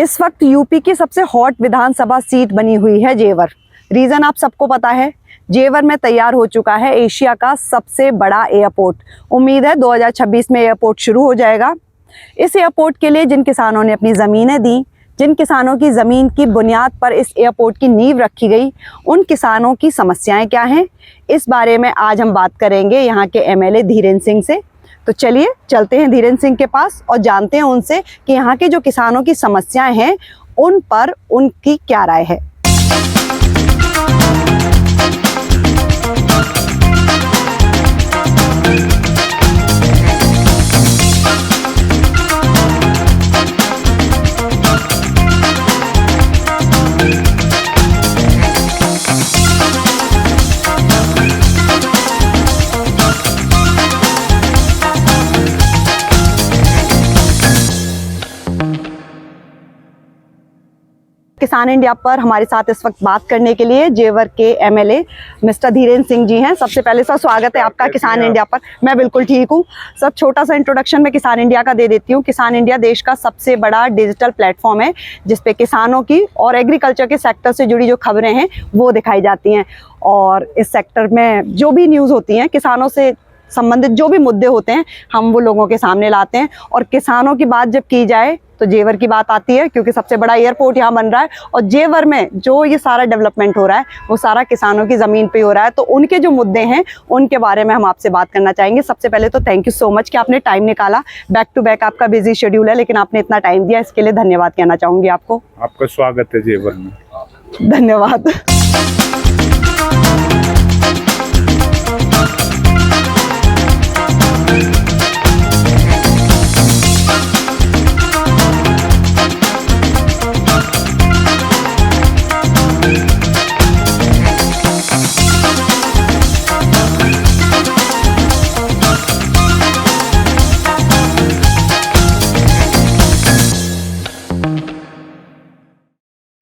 इस वक्त यूपी की सबसे हॉट विधानसभा सीट बनी हुई है जेवर। रीजन आप सबको पता है, जेवर में तैयार हो चुका है एशिया का सबसे बड़ा एयरपोर्ट। उम्मीद है 2026 में एयरपोर्ट शुरू हो जाएगा। इस एयरपोर्ट के लिए जिन किसानों ने अपनी ज़मीनें दी, जिन किसानों की ज़मीन की बुनियाद पर इस एयरपोर्ट की नींव रखी गई, उन किसानों की समस्याएं क्या हैं, इस बारे में आज हम बात करेंगे यहाँ के एमएलए धीरेन्द्र सिंह से। तो चलिए चलते हैं धीरेन्द्र सिंह के पास और जानते हैं उनसे कि यहाँ के जो किसानों की समस्याएं हैं उन पर उनकी क्या राय है। किसान इंडिया पर हमारे साथ इस वक्त बात करने के लिए जेवर के एमएलए मिस्टर धीरेन्द्र सिंह जी हैं। सबसे पहले सर स्वागत है आपका किसान इंडिया पर। मैं बिल्कुल ठीक हूँ सर। छोटा सा इंट्रोडक्शन मैं किसान इंडिया का दे देती हूँ। किसान इंडिया देश का सबसे बड़ा डिजिटल प्लेटफॉर्म है जिसपे किसानों की और एग्रीकल्चर के सेक्टर से जुड़ी जो खबरें हैं वो दिखाई जाती हैं, और इस सेक्टर में जो भी न्यूज़ होती हैं, किसानों से संबंधित जो भी मुद्दे होते हैं, हम वो लोगों के सामने लाते हैं। और किसानों की बात जब की जाए तो जेवर की बात आती है, क्योंकि सबसे बड़ा एयरपोर्ट यहाँ बन रहा है और जेवर में जो ये सारा डेवलपमेंट हो रहा है वो सारा किसानों की ज़मीन पे हो रहा है। तो उनके जो मुद्दे हैं उनके बारे में हम आपसे बात करना चाहेंगे। सबसे पहले तो थैंक यू सो मच कि आपने टाइम निकाला। बैक टू बैक आपका बिजी शेड्यूल है, लेकिन आपने इतना टाइम दिया, इसके लिए धन्यवाद कहना चाहूँगी आपको। आपका स्वागत है जेवर में। धन्यवाद।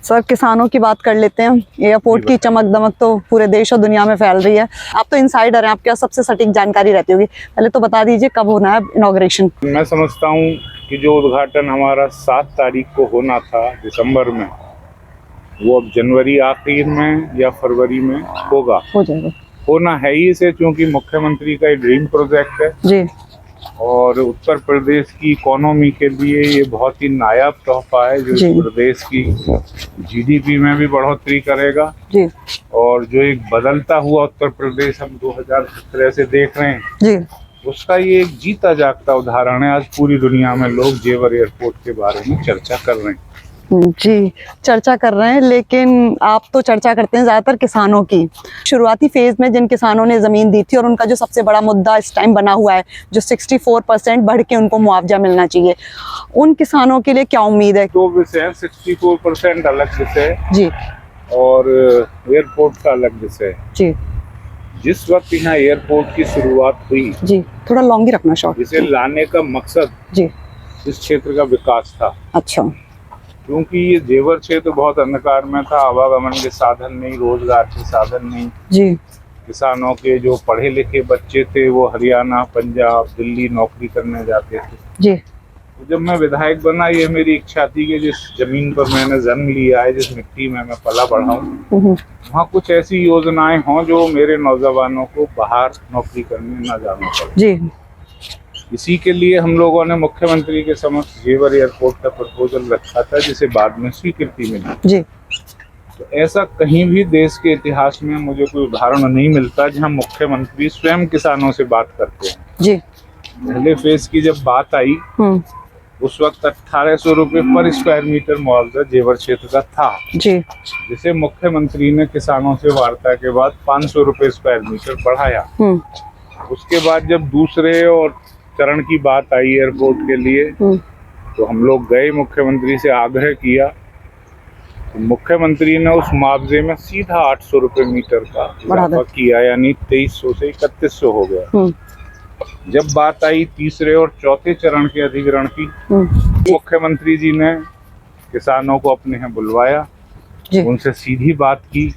सर किसानों की बात कर लेते हैं। एयरपोर्ट की चमक दमक तो पूरे देश और दुनिया में फैल रही है। आप तो इनसाइडर हैं, आपके पास सबसे सटीक जानकारी रहती होगी। पहले तो बता दीजिए कब होना है इनॉग्रेशन। मैं समझता हूँ कि जो उद्घाटन हमारा 7 तारीख को होना था दिसंबर में, वो अब जनवरी आखिर में या फरवरी में होगा। हो जाएगा। होना है ही इसे, क्योंकि मुख्यमंत्री का ड्रीम प्रोजेक्ट है जी, और उत्तर प्रदेश की इकोनॉमी के लिए ये बहुत ही नायाब तोहफा है जो इस प्रदेश की जीडीपी में भी बढ़ोतरी करेगा जी। और जो एक बदलता हुआ उत्तर प्रदेश हम 2017 से देख रहे हैं जी, उसका ये एक जीता जागता उदाहरण है। आज पूरी दुनिया में लोग जेवर एयरपोर्ट के बारे में चर्चा कर रहे हैं। जी चर्चा कर रहे हैं, लेकिन आप तो चर्चा करते हैं ज़्यादातर किसानों की। शुरुआती फेज़ में जिन किसानों ने ज़मीन दी थी और उनका जो सबसे बड़ा मुद्दा इस टाइम बना हुआ है, जो 64% बढ़ के उनको मुआवजा मिलना चाहिए, उन किसानों के लिए क्या उम्मीद है? दो विषय है, 64% अलग विषय है जी और एयरपोर्ट का अलग विषय है जी। जिस वक्त यहाँ एयरपोर्ट की शुरुआत हुई जी, थोड़ा लॉन्ग ही रखना शॉर्ट। इसे लाने का मकसद जी, इस क्षेत्र का विकास था। अच्छा। क्योंकि ये जेवर क्षेत्र बहुत अंधकार में था, आवागमन के साधन नहीं, रोजगार के साधन नहीं। जी, किसानों के जो पढ़े लिखे बच्चे थे वो हरियाणा, पंजाब, दिल्ली नौकरी करने जाते थे। जी, तो जब मैं विधायक बना, ये मेरी इच्छा थी कि जिस जमीन पर मैंने जन्म लिया है, जिस मिट्टी में मैं पला बढ़ा हूँ, वहाँ कुछ ऐसी योजनाएं हों जो मेरे नौजवानों को बाहर नौकरी करने न जाना पड़े। जी। इसी के लिए हम लोगों ने मुख्यमंत्री के समक्ष जेवर एयरपोर्ट का प्रपोजल रखा था, जिसे बाद में स्वीकृति मिली। जी। तो ऐसा कहीं भी देश के इतिहास में मुझे कोई उदाहरण नहीं मिलता जहां मुख्यमंत्री स्वयं किसानों से बात करते हैं। जी। पहले फेज की जब बात आई उस वक्त 1800 रुपये पर स्क्वायर मीटर मुआवजा जेवर क्षेत्र का था। जी। जिसे मुख्यमंत्री ने किसानों से वार्ता के बाद 500 रुपये स्क्वायर मीटर बढ़ाया। उसके बाद जब दूसरे और चरण की बात आई एयरपोर्ट के लिए, तो हम लोग गए, मुख्यमंत्री से आग्रह किया। तो मुख्यमंत्री ने उस मुआवजे में सीधा 800 रुपये मीटर का इजाफा किया, यानी 2300 से 3100 हो गया। जब बात आई तीसरे और चौथे चरण के अधिग्रहण की, मुख्यमंत्री जी ने किसानों को अपने यहाँ बुलवाया, उनसे सीधी बात की,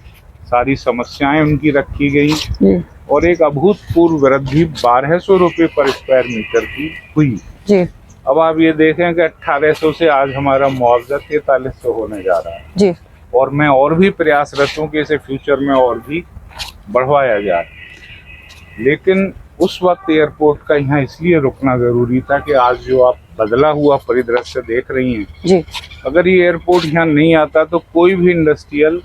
सारी समस्याएं उनकी रखी गई और एक अभूतपूर्व वृद्धि 1200 रुपये पर स्क्वायर मीटर की हुई। जी। अब आप ये देखें कि 1800 से आज हमारा मुआवजा 4300 होने जा रहा है जी। और मैं और भी प्रयासरत हूँ कि इसे फ्यूचर में और भी बढ़वाया जाए। लेकिन उस वक्त एयरपोर्ट का यहाँ इसलिए रुकना जरूरी था कि आज जो आप बदला हुआ परिदृश्य देख रही हैं जी। अगर ये एयरपोर्ट यहाँ नहीं आता तो कोई भी इंडस्ट्रियल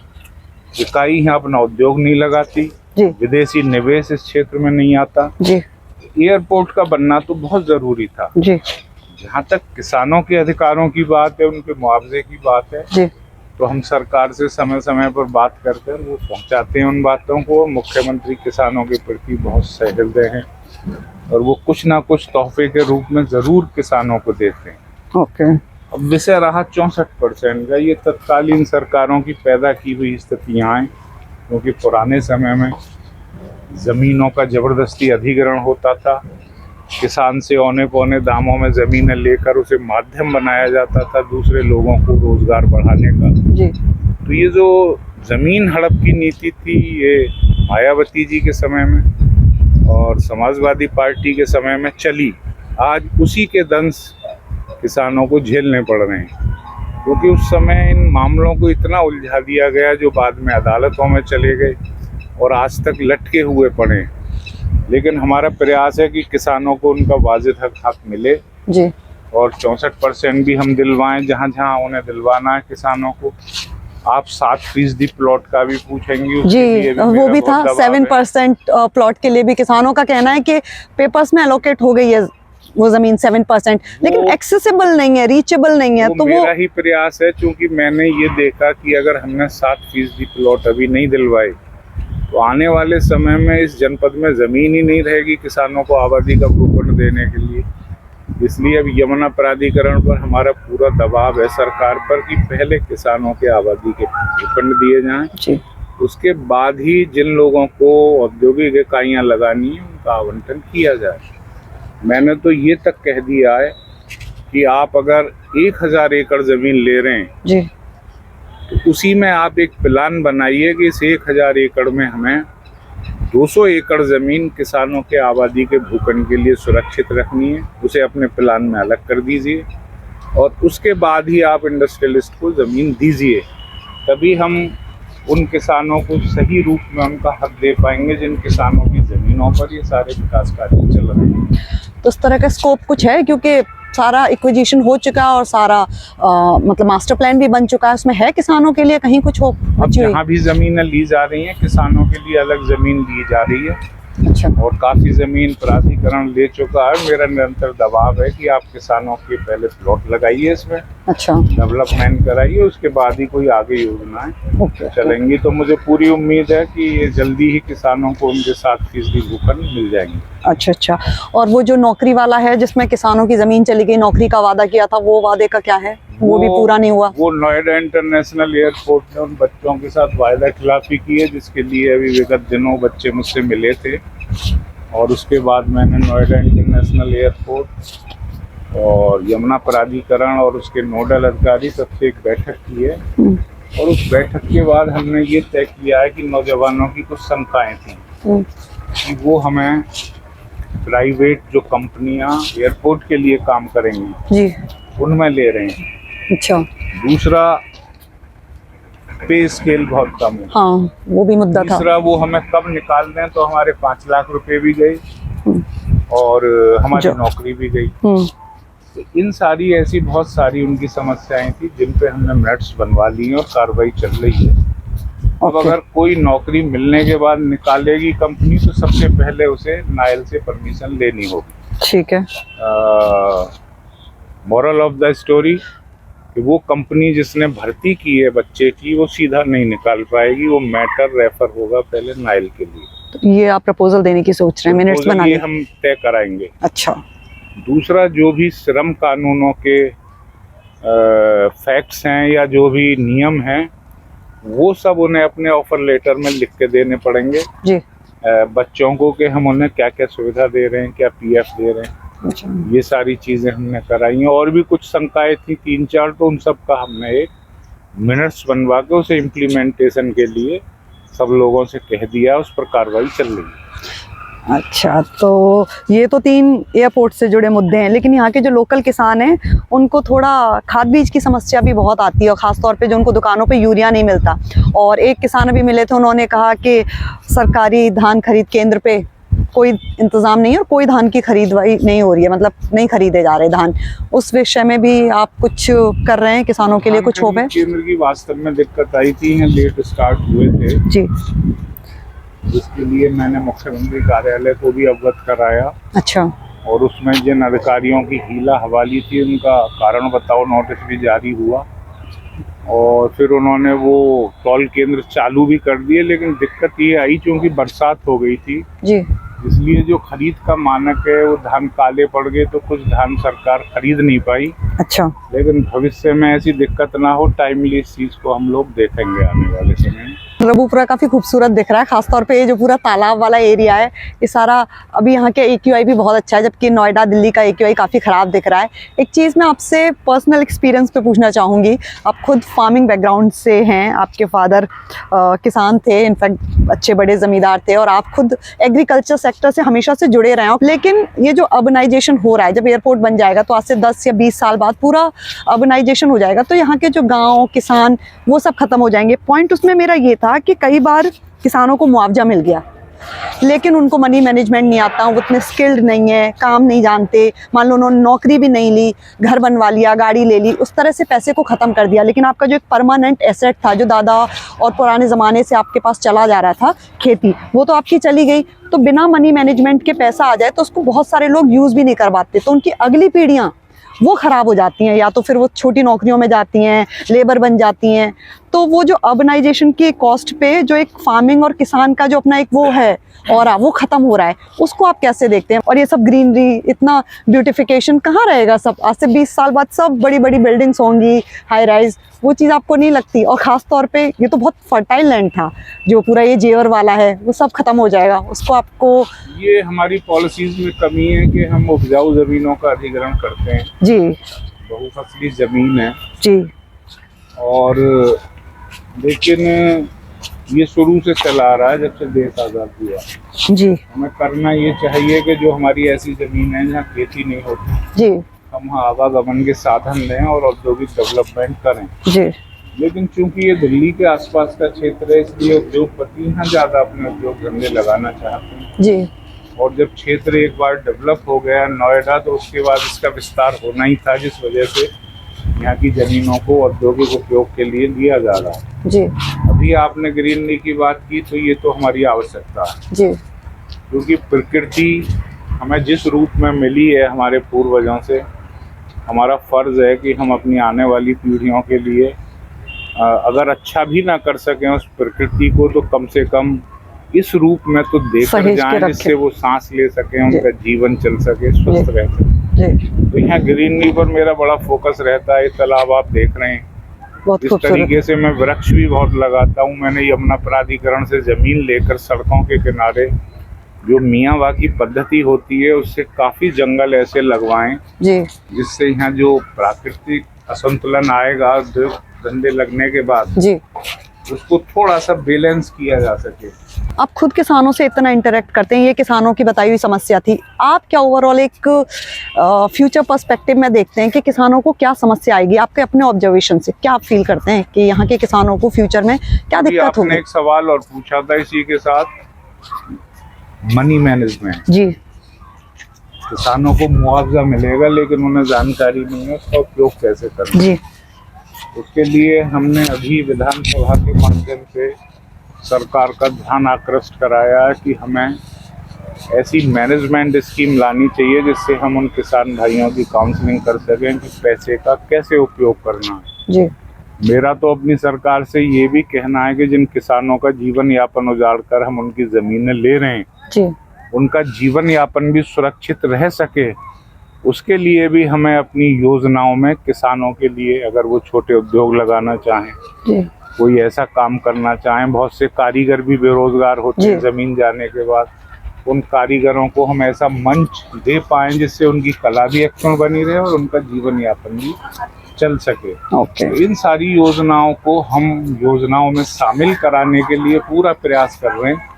इकाई यहाँ अपना उद्योग नहीं लगाती जी। विदेशी निवेश इस क्षेत्र में नहीं आता जी। एयरपोर्ट का बनना तो बहुत जरूरी था जी। जहाँ तक किसानों के अधिकारों की बात है उनके मुआवजे की बात है जी। तो हम सरकार से समय समय पर बात करकर वो पहुंचाते हैं उन बातों को। मुख्यमंत्री किसानों के प्रति बहुत सहृदय हैं और वो कुछ ना कुछ तोहफे के रूप में जरूर किसानों को देते हैं। ओके। अब विषय रहा 64% का, ये तत्कालीन सरकारों की पैदा की हुई स्थितियाँ हैं क्योंकि पुराने समय में जमीनों का जबरदस्ती अधिग्रहण होता था, किसान से औने पौने दामों में जमीनें लेकर उसे माध्यम बनाया जाता था दूसरे लोगों को रोजगार बढ़ाने का। जी। तो ये जो जमीन हड़प की नीति थी ये मायावती जी के समय में और समाजवादी पार्टी के समय में चली, आज उसी के दंश किसानों को झेलने पड़ रहे हैं क्योंकि उस समय इन मामलों को इतना उलझा दिया गया जो बाद में अदालतों में चले गए और आज तक लटके हुए पड़े। लेकिन हमारा प्रयास है कि किसानों को उनका वाजिब हक मिले जी। और 64% भी हम दिलवाएं जहां जहां उन्हें दिलवाना है किसानों को। आप 7% प्लॉट का भी पूछेंगे जी, वो भी था 7% प्लॉट के लिए भी किसानों का कहना है कि पेपर्स में एलोकेट हो गई है वो जमीन 7%, लेकिन एक्सेसिबल नहीं है, रीचेबल नहीं है। तो मेरा ही प्रयास है क्योंकि मैंने ये देखा कि अगर हमने 7% प्लॉट अभी नहीं दिलवाए तो आने वाले समय में इस जनपद में जमीन ही नहीं रहेगी किसानों को आबादी का भूखंड देने के लिए। इसलिए अब यमुना प्राधिकरण पर हमारा पूरा दबाव है सरकार पर कि पहले किसानों के आबादी के भूखंड दिए जाएं, उसके बाद ही जिन लोगों को औद्योगिक इकाइयां लगानी है उनका आवंटन किया जाए। मैंने तो ये तक कह दिया है कि आप अगर 1000 एकड़ जमीन ले रहे हैं जी, तो उसी में आप एक प्लान बनाइए कि इस 1000 एकड़ में हमें 200 एकड़ जमीन किसानों के आबादी के भूखंड के लिए सुरक्षित रखनी है, उसे अपने प्लान में अलग कर दीजिए और उसके बाद ही आप इंडस्ट्रियलिस्ट को जमीन दीजिए। तभी हम उन किसानों को सही रूप में उनका हक दे पाएंगे जिन किसानों की जमीनों पर ये सारे विकास कार्य चल रहे हैं। तो इस तरह का स्कोप कुछ है क्योंकि सारा एक्विजिशन हो चुका है और सारा मतलब मास्टर प्लान भी बन चुका है, उसमें है किसानों के लिए कहीं कुछ हो? अब जहाँ भी जमीनें ली जा रही हैं किसानों के लिए अलग जमीन ली जा रही है। अच्छा। और काफी जमीन प्राधिकरण ले चुका है। मेरा निरंतर दबाव है कि आप किसानों के पहले प्लॉट लगाइए, इसमें अच्छा डेवलपमेंट कराइए, उसके बाद ही कोई आगे योजनाएं चलेंगी। तो मुझे पूरी उम्मीद है कि ये जल्दी ही किसानों को उनके 7% भूखंड मिल जाएंगे। अच्छा अच्छा। और वो जो नौकरी वाला है जिसमें किसानों की जमीन चली गई, नौकरी का वादा किया था, वो वादे का क्या है? वो भी पूरा नहीं हुआ। वो नोएडा इंटरनेशनल एयरपोर्ट ने उन बच्चों के साथ वायदा खिलाफी की है जिसके लिए अभी विगत दिनों बच्चे मुझसे मिले थे और उसके बाद मैंने नोएडा इंटरनेशनल एयरपोर्ट और यमुना प्राधिकरण और उसके नोडल अधिकारी सबसे एक बैठक की है और उस बैठक के बाद हमने ये तय किया है कि नौजवानों की कुछ शंकाएं थी कि वो हमें प्राइवेट जो कंपनियां एयरपोर्ट के लिए काम करेंगी जी उनमें ले रहे हैं। अच्छा। दूसरा पे स्केल बहुत कम है। हाँ, वो भी मुद्दा था। तीसरा वो हमें कब निकाल दें तो हमारे 5 लाख रुपए भी गए और हमारी नौकरी भी गई। तो इन सारी ऐसी बहुत सारी उनकी समस्याएं थी जिन पे हमने मिनट्स बनवा ली और कार्रवाई चल रही है। अब अगर कोई नौकरी मिलने के बाद निकालेगी कंपनी तो सबसे पहले उसे नायल से परमिशन लेनी होगी। ठीक है। मोरल ऑफ द स्टोरी कि वो कंपनी जिसने भर्ती की है बच्चे की वो सीधा नहीं निकाल पाएगी, वो मैटर रेफर होगा पहले नायल के लिए। तो ये आप प्रपोजल देने की सोच रहे हैं? मिनट्स बनाने ये हम तय कराएंगे। अच्छा। दूसरा जो भी श्रम कानूनों के फैक्ट्स हैं या जो भी नियम हैं वो सब उन्हें अपने ऑफर लेटर में लिख के देने पड़ेंगे जी। बच्चों को कि हम उन्हें क्या क्या सुविधा दे रहे हैं, क्या पीएफ दे रहे हैं। अच्छा। ये सारी चीजें हमने कराई हैं। और भी कुछ शंकाएं थी 3-4 तो उन सब का हमने एक मिनट्स बनवा के उसे इम्प्लीमेंटेशन के लिए सब लोगों से कह दिया, उस पर कार्रवाई चल रही है। अच्छा, तो ये तो 3 एयरपोर्ट से जुड़े मुद्दे हैं, लेकिन यहाँ के जो लोकल किसान हैं उनको थोड़ा खाद बीज की समस्या भी बहुत आती है, और ख़ास तौर पे जो उनको दुकानों पे यूरिया नहीं मिलता। और एक किसान अभी मिले थे, उन्होंने कहा कि सरकारी धान खरीद केंद्र पे कोई इंतज़ाम नहीं है और कोई धान की खरीदवाई नहीं हो रही है, मतलब नहीं खरीदे जा रहे धान। उस विषय में भी आप कुछ कर रहे हैं किसानों के लिए, कुछ होप है? केंद्र की वास्तव में दिक्कत आई थी, लेट स्टार्ट हुए थे जी, जिसके लिए मैंने मुख्यमंत्री कार्यालय को भी अवगत कराया। अच्छा, और उसमें जिन अधिकारियों की हीला हवाली थी उनका कारण बताओ नोटिस भी जारी हुआ, और फिर उन्होंने वो टोल केंद्र चालू भी कर दिए। लेकिन दिक्कत ये आई, चूंकि बरसात हो गई थी जी, इसलिए जो खरीद का मानक है वो धान काले पड़ गए, तो कुछ धान सरकार खरीद नहीं पाई। अच्छा, लेकिन भविष्य में ऐसी दिक्कत ना हो, टाइमली इस चीज को हम लोग देखेंगे आने वाले समय में। प्रभुपुरा काफ़ी खूबसूरत दिख रहा है, खासतौर पे ये जो पूरा तालाब वाला एरिया है, ये सारा। अभी यहाँ के AQI भी बहुत अच्छा है, जबकि नोएडा दिल्ली का AQI काफ़ी ख़राब दिख रहा है। एक चीज़ मैं आपसे पर्सनल एक्सपीरियंस पे पूछना चाहूँगी। आप खुद फार्मिंग बैकग्राउंड से हैं, आपके फादर किसान थे, इनफैक्ट अच्छे बड़े ज़मींदार थे, और आप खुद एग्रीकल्चर सेक्टर से हमेशा से जुड़े रहे हो। लेकिन ये जो अर्बनाइजेशन हो रहा है, जब एयरपोर्ट बन जाएगा तो आज से 10 या 20 साल बाद पूरा अर्बनाइजेशन हो जाएगा, तो यहाँ के जो गाँव किसान वो सब खत्म हो जाएंगे। पॉइंट उसमें मेरा ये था कि कई बार किसानों को मुआवजा मिल गया, लेकिन उनको मनी मैनेजमेंट नहीं आता, वो उतने स्किल्ड नहीं है, काम नहीं जानते। मान लो उन्होंने नौकरी भी नहीं ली, घर बनवा लिया, गाड़ी ले ली, उस तरह से पैसे को ख़त्म कर दिया। लेकिन आपका जो एक परमानेंट एसेट था, जो दादा और पुराने ज़माने से आपके पास चला जा रहा था, खेती, वो तो आपकी चली गई। तो बिना मनी मैनेजमेंट के पैसा आ जाए तो उसको बहुत सारे लोग यूज़ भी नहीं कर पाते, तो उनकी अगली पीढ़ियाँ वो ख़राब हो जाती हैं, या तो फिर वो छोटी नौकरियों में जाती हैं, लेबर बन जाती हैं। तो वो जो अर्बनाइजेशन की कॉस्ट पे जो एक फार्मिंग और किसान का जो अपना एक वो है और वो ख़त्म हो रहा है, उसको आप कैसे देखते हैं? और ये सब ग्रीनरी, इतना ब्यूटिफिकेशन कहाँ रहेगा? सब आज से 20 साल बाद सब बड़ी बड़ी बिल्डिंग्स होंगी, हाई राइज, वो चीज़ आपको नहीं लगती? और ख़ास तौर पे ये तो बहुत फर्टाइल लैंड था, जो पूरा ये जेवर वाला है, वो सब खत्म हो जाएगा, उसको आपको? ये हमारी पॉलिसीज में कमी है कि हम उपजाऊ जमीनों का अधिग्रहण करते हैं। जी, बहुफसली जमीन है जी, और लेकिन ये शुरू से चला आ रहा है, जब से देश आज़ाद हुआ। जी, हमें करना ये चाहिए कि जो हमारी ऐसी जमीन है जहाँ खेती नहीं होती, जी, हम आवागमन के साधन लें और औद्योगिक डेवलपमेंट करें। जी, लेकिन चूंकि ये दिल्ली के आसपास का क्षेत्र है, इसलिए उद्योगपति यहाँ ज़्यादा अपने उद्योग धंधे लगाना चाहते हैं। जी, और जब क्षेत्र एक बार डेवलप हो गया नोएडा, तो उसके बाद इसका विस्तार होना ही था, जिस वजह से यहाँ की जमीनों को औद्योगिक उपयोग के लिए लिया जा रहा है। जी, अभी आपने ग्रीनरी की बात की, तो ये तो हमारी आवश्यकता है, जी, क्योंकि प्रकृति हमें जिस रूप में मिली है हमारे पूर्वजों से, हमारा फर्ज है कि हम अपनी आने वाली पीढ़ियों के लिए अगर अच्छा भी ना कर सकें उस प्रकृति को, तो कम से कम इस रूप में तो देकर जाएं, जिससे वो सांस ले सकें, उनका जीवन चल सके, स्वस्थ रह सके। तो यहाँ ग्रीनरी पर मेरा बड़ा फोकस रहता है। तालाब आप देख रहे हैं, इस तरीके से मैं वृक्ष भी बहुत लगाता हूँ। मैंने यमुना प्राधिकरण से जमीन लेकर सड़कों के किनारे जो मियावाकी पद्धति होती है उससे काफी जंगल ऐसे लगवाएं जिससे यहाँ जो प्राकृतिक असंतुलन आएगा धंधे लगने के बाद जी, उसको थोड़ा सा बैलेंस किया जा सके। आप खुद किसानों से इतना इंटरेक्ट करते हैं, ये किसानों की बताई हुई समस्या थी। आप क्या ओवरऑल एक फ्यूचर पर्सपेक्टिव में देखते हैं कि किसानों को क्या समस्या आएगी? आपके अपने ऑब्जर्वेशन से क्या आप फील करते हैं कि यहाँ के किसानों को फ्यूचर में क्या दिक्कत होगी? आपने एक सवाल और पूछा था इसी के साथ, मनी मैनेजमेंट। जी, किसानों को मुआवजा मिलेगा लेकिन उन्हें जानकारी नहीं है उसका उपयोग कैसे करना जी। उसके लिए हमने अभी विधानसभा के माध्यम से सरकार का ध्यान आकृष्ट कराया है कि हमें ऐसी मैनेजमेंट स्कीम लानी चाहिए जिससे हम उन किसान भाइयों की काउंसलिंग कर सकें कि पैसे का कैसे उपयोग करना है जी। मेरा तो अपनी सरकार से ये भी कहना है कि जिन किसानों का जीवन यापन उजाड़ कर हम उनकी जमीनें ले रहे हैं जी, उनका जीवन यापन भी सुरक्षित रह सके, उसके लिए भी हमें अपनी योजनाओं में किसानों के लिए अगर वो छोटे उद्योग लगाना चाहें जी, कोई ऐसा काम करना चाहें, बहुत से कारीगर भी बेरोजगार होते हैं जमीन जाने के बाद, उन कारीगरों को हम ऐसा मंच दे पाएं जिससे उनकी कला भी अक्षुण्ण बनी रहे और उनका जीवन यापन भी चल सके। तो इन सारी योजनाओं को हम योजनाओं में शामिल कराने के लिए पूरा प्रयास कर रहे हैं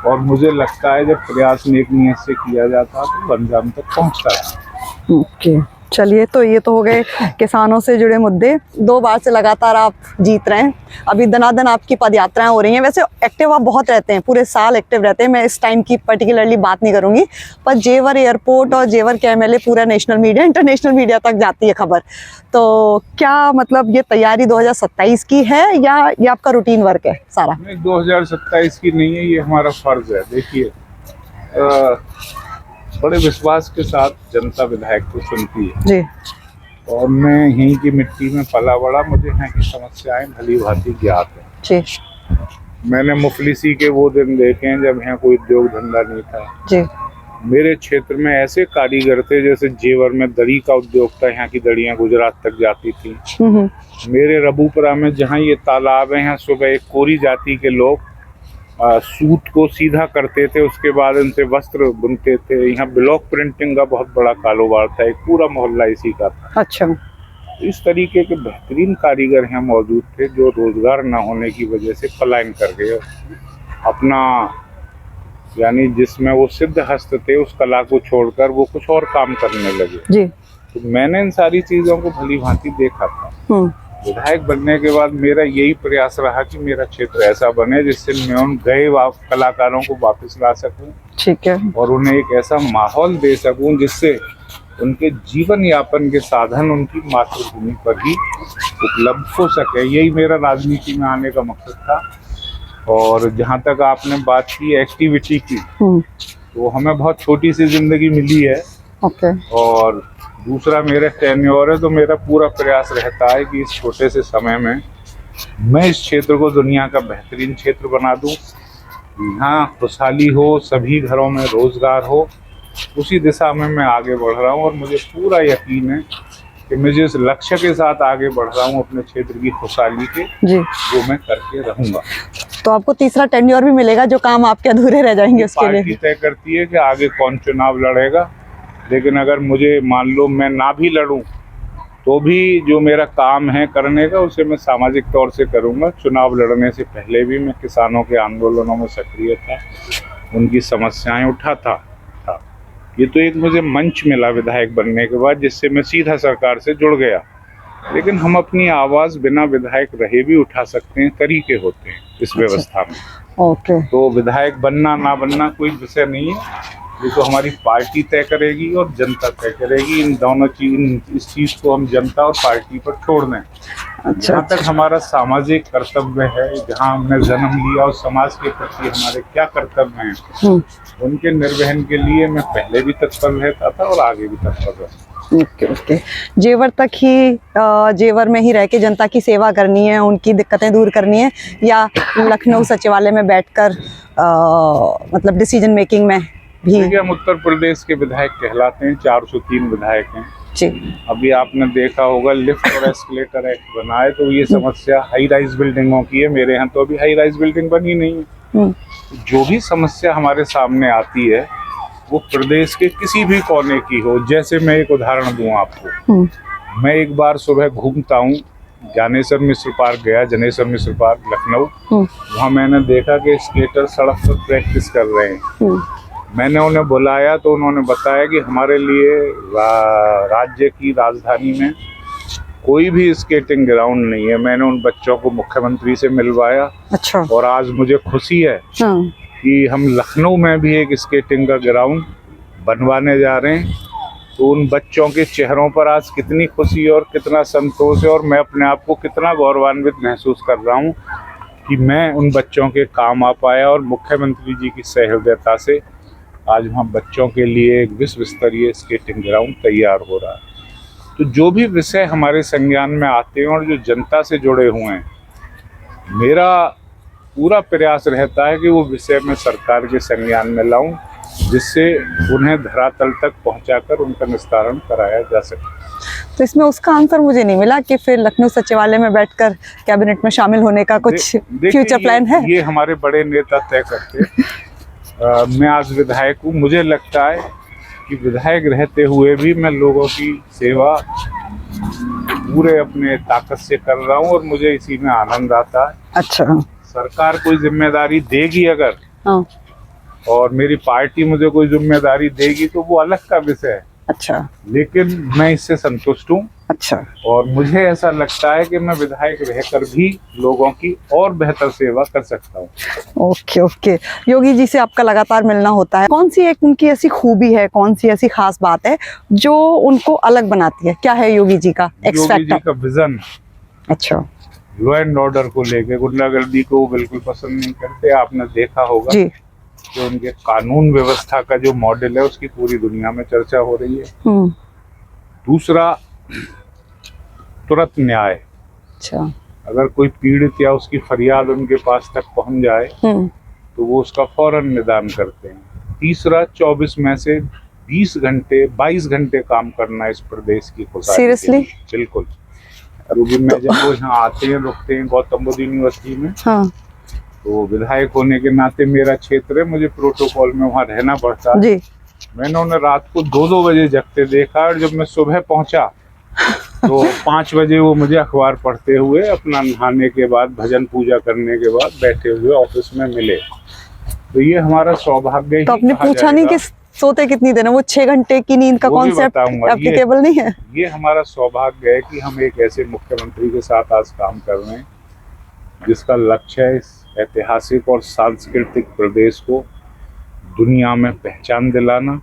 और मुझे लगता है जब प्रयास नेक नियत से किया जाता है तो अंजाम तक पहुंचता है। ओके, चलिए, तो ये तो हो गए किसानों से जुड़े मुद्दे। 2 बार से लगातार आप जीत रहे हैं, अभी दनादन आपकी पद यात्राएं हो रही हैं। वैसे एक्टिव आप बहुत रहते हैं, पूरे साल एक्टिव रहते हैं, मैं इस टाइम की पर्टिकुलरली बात नहीं करूंगी, पर जेवर एयरपोर्ट और जेवर के एमएलए पूरा नेशनल मीडिया, इंटरनेशनल मीडिया तक जाती है खबर। तो क्या मतलब ये तैयारी 2027 की है या ये आपका रूटीन वर्क है सारा? नहीं, 2027 की नहीं है, ये हमारा फर्ज है। देखिए, बड़े विश्वास के साथ जनता विधायक को चुनती है जी, और मैं यहीं की मिट्टी में पला बड़ा, मुझे यहाँ की समस्याएं भली भांति ज्ञात है जी, मैंने मुफलिसी के वो दिन देखे हैं जब यहाँ कोई उद्योग धंधा नहीं था जी, मेरे क्षेत्र में ऐसे कारीगर थे, जैसे जेवर में दरी का उद्योग था, यहाँ की दरियां गुजरात तक जाती थी। मेरे रबूपुरा में जहाँ ये तालाब है, यहाँ सुबह एक कोरी जाति के लोग सूत को सीधा करते थे, उसके बाद उनसे वस्त्र बुनते थे। यहाँ ब्लॉक प्रिंटिंग का बहुत बड़ा कारोबार था, एक पूरा मोहल्ला इसी का था। अच्छा, इस तरीके के बेहतरीन कारीगर यहाँ मौजूद थे जो रोजगार न होने की वजह से पलायन कर गए, अपना यानी जिसमें वो सिद्ध हस्त थे उस कला को छोड़कर वो कुछ और काम करने लगे जी। तो मैंने इन सारी चीजों को भली भांति देखा था। विधायक बनने के बाद मेरा यही प्रयास रहा कि मेरा क्षेत्र ऐसा बने जिससे मैं उन गए कलाकारों को वापस ला सकूं, ठीक है, और उन्हें एक ऐसा माहौल दे सकूं जिससे उनके जीवन यापन के साधन उनकी मातृभूमि पर ही उपलब्ध हो सके। यही मेरा राजनीति में आने का मकसद था। और जहाँ तक आपने बात की एक्टिविटी की, तो हमें बहुत छोटी सी जिंदगी मिली है। ओके। और दूसरा मेरा टेन्योर है, तो मेरा पूरा प्रयास रहता है कि इस छोटे से समय में मैं इस क्षेत्र को दुनिया का बेहतरीन क्षेत्र बना दूं, यहाँ खुशहाली हो, सभी घरों में रोजगार हो, उसी दिशा में मैं आगे बढ़ रहा हूँ। और मुझे पूरा यकीन है कि मैं जिस लक्ष्य के साथ आगे बढ़ रहा हूँ अपने क्षेत्र की खुशहाली के, वो मैं करके रहूंगा। तो आपको तीसरा टेन्योर भी मिलेगा, जो काम आपके अधूरे रह जाएंगे उसके लिए? पार्टी तय करती है कि आगे कौन चुनाव लड़ेगा, लेकिन अगर मुझे मान लो मैं ना भी लड़ूं तो भी जो मेरा काम है करने का उसे मैं सामाजिक तौर से करूंगा। चुनाव लड़ने से पहले भी मैं किसानों के आंदोलनों में सक्रिय था, उनकी समस्याएं उठाता था। ये तो एक मुझे मंच मिला विधायक बनने के बाद, जिससे मैं सीधा सरकार से जुड़ गया। लेकिन हम अपनी आवाज बिना विधायक रहे भी उठा सकते हैं, तरीके होते हैं इस व्यवस्था में। ओके। तो विधायक बनना ना बनना कोई विषय नहीं है, ये तो हमारी पार्टी तय करेगी और जनता तय करेगी। इन दोनों चीज, इस चीज को हम जनता और पार्टी पर छोड़ दें। जहाँ तक हमारा सामाजिक कर्तव्य है, जहाँ हमने जन्म लिया और समाज के प्रति हमारे क्या कर्तव्य हैं, उनके निर्वहन के लिए मैं पहले भी तत्पर रहता था और आगे भी तत्पर रहूंगा। ओके। जेवर तक ही जेवर में ही रह के जनता की सेवा करनी है, उनकी दिक्कतें दूर करनी है, या लखनऊ सचिवालय में बैठकर मतलब डिसीजन मेकिंग में भी? हम उत्तर प्रदेश के विधायक कहलाते हैं, 403 विधायक हैं जी। अभी आपने देखा होगा लिफ्ट और एस्केलेटर एक्ट बना है, तो ये समस्या हाई राइज बिल्डिंगों की है। मेरे यहाँ तो अभी हाई राइज बिल्डिंग बनी नहीं है। जो भी समस्या हमारे सामने आती है वो प्रदेश के किसी भी कोने की हो। जैसे मैं एक उदाहरण दूं आपको, मैं एक बार सुबह घूमता हूँ, ज्ञानेश्वर मिश्र पार्क गया, जनेश्वर मिश्र पार्क लखनऊ, वहाँ मैंने देखा कि स्केटर सड़क पर प्रैक्टिस कर रहे हैं। मैंने उन्हें बुलाया तो उन्होंने बताया कि हमारे लिए राज्य की राजधानी में कोई भी स्केटिंग ग्राउंड नहीं है। मैंने उन बच्चों को मुख्यमंत्री से मिलवाया। अच्छा। और आज मुझे खुशी है कि हम लखनऊ में भी एक स्केटिंग का ग्राउंड बनवाने जा रहे हैं। तो उन बच्चों के चेहरों पर आज कितनी खुशी और कितना संतोष है, और मैं अपने आप को कितना गौरवान्वित महसूस कर रहा हूँ कि मैं उन बच्चों के काम आ पाया। और मुख्यमंत्री जी की सहृदयता से आज वहाँ बच्चों के लिए एक विश्व स्तरीय स्केटिंग ग्राउंड तैयार हो रहा है। तो जो भी विषय हमारे संज्ञान में आते हैं और जो जनता से जुड़े हुए हैं, मेरा पूरा प्रयास रहता है कि वो विषय मैं सरकार के संज्ञान में लाऊं, जिससे उन्हें धरातल तक पहुंचाकर उनका निस्तारण कराया जा सके। तो इसमें उसका आंसर मुझे नहीं मिला कि फिर लखनऊ सचिवालय में बैठकर कैबिनेट में शामिल होने का कुछ फ्यूचर प्लान है? ये हमारे बड़े नेता तय करते हैं। मैं आज विधायक हूँ, मुझे लगता है कि विधायक रहते हुए भी मैं लोगों की सेवा पूरे अपने ताकत से कर रहा हूँ और मुझे इसी में आनंद आता है। अच्छा। सरकार कोई जिम्मेदारी देगी अगर, और मेरी पार्टी मुझे कोई जिम्मेदारी देगी तो वो अलग का विषय है। अच्छा लेकिन मैं इससे संतुष्ट हूँ। अच्छा। और मुझे ऐसा लगता है कि मैं विधायक रहकर भी लोगों की और बेहतर सेवा कर सकता हूँ। Okay okay. योगी जी से आपका लगातार मिलना होता है, कौन सी एक उनकी ऐसी खूबी है, कौन सी ऐसी खास बात है जो उनको अलग बनाती है? क्या है योगी जी का एक्स योगी जी फैक्टर? का विजन, अच्छा लॉ एंड ऑर्डर को लेके, गुंडागर्दी को वो बिल्कुल पसंद नहीं करते। आपने देखा होगा जी। कि उनके कानून व्यवस्था का जो मॉडल है उसकी पूरी दुनिया में चर्चा हो रही है। दूसरा, तुरंत न्याय। अच्छा। अगर कोई पीड़ित या उसकी फरियाद उनके पास तक पहुंच जाए तो वो उसका फौरन निदान करते हैं। तीसरा, 24 में से 20 घंटे 22 घंटे काम करना इस प्रदेश की खुशहाली के लिए। सीरियसली? बिल्कुल। क्योंकि मैं जब वो यहाँ आते हैं, रुकते हैं गौतम बुद्ध यूनिवर्सिटी में, हाँ तो विधायक होने के नाते मेरा क्षेत्र है, मुझे प्रोटोकॉल में वहाँ रहना पड़ता है। जी। मैंने उन्हें रात को 2-2 बजे जगते देखा, और जब मैं सुबह पहुंचा तो 5 बजे वो मुझे अखबार पढ़ते हुए, अपना नहाने के बाद, भजन पूजा करने के बाद बैठे हुए ऑफिस में मिले। तो ये हमारा सौभाग्य ही तो आपने कहा पूछा नहीं जाएगा। कि सोते कितनी देर है? वो 6 घंटे की नींद का वो भी कॉन्सेप्ट बताऊंगा। एप्लीकेबल नहीं है? ये हमारा सौभाग्य है कि हम एक ऐसे मुख्यमंत्री के साथ आज काम कर रहे हैं जिसका लक्ष्य है इस ऐतिहासिक और सांस्कृतिक प्रदेश को दुनिया में पहचान दिलाना